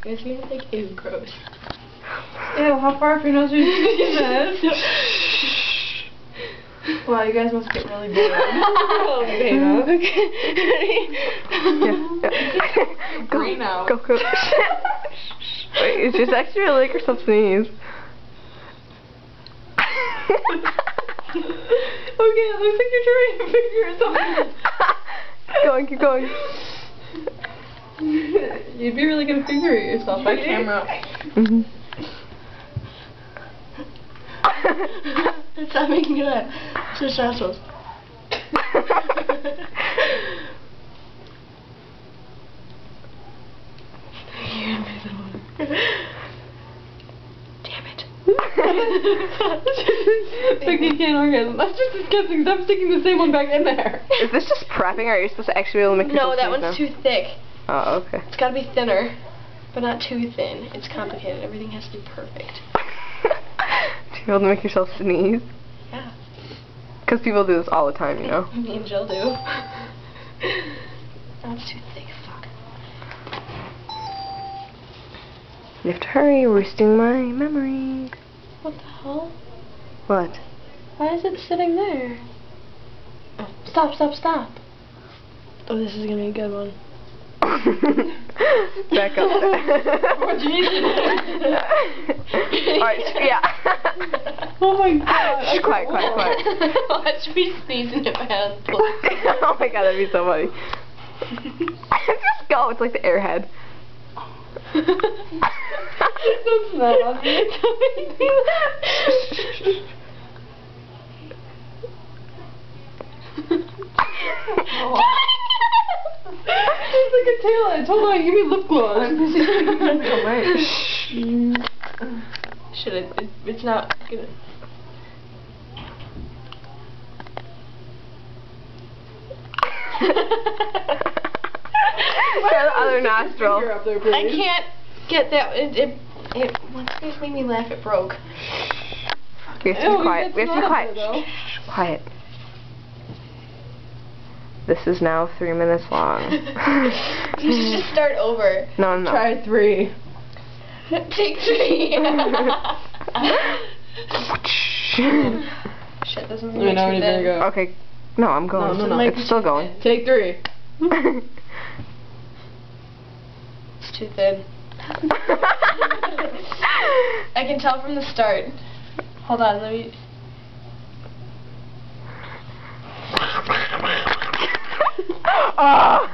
It's gonna be like, ew, gross. Ew, how far up your nose are you taking this? Wow, you guys must get really big. Okay, now. Yeah. Green out. Go. Wait, she's actually really like herself sneeze. Okay, it looks like you're trying to figure it out. Keep going. You'd be really good at figuring it yourself by camera. Stop making me laugh. So stressful. Damn it. Becky can't orgasm. That's just disgusting. Stop sticking the same one back in there. Is this just prepping, or are you supposed to actually be able to make yourself No, that sneeze one's now? too thick. Oh, okay. It's gotta be thinner, but not too thin. It's complicated. Everything has to be perfect. To be able to make yourself sneeze? Yeah. Because people do this all the time, you know? Me and Jill do. That's too thick. Fuck. You have to hurry, we're wasting my memory. What the hell? What? Why is it sitting there? Oh, stop. Oh, this is gonna be a good one. Back up. Oh, Jesus. Alright, yeah. Oh my god. Shh, quiet. Watch me sneeze in it fast. Oh my god, that'd be so funny. Just go, it's like the airhead. Don't smell on me. It's like a tail edge. Hold on, give me lip gloss. Shit, it's not gonna... Try the other nostril. Up there, I please. can't get that. It once you guys made me laugh, it broke. We have to be quiet. We have to be quiet. Though. Shh, quiet. This is now 3 minutes long. You should just start over. No. Try 3. Take 3. Shit, this one's I know, too you better thin. go. Okay. No, I'm going. No. It's still going. Take 3. It's too thin. I can tell from the start. Hold on, let me... Oh!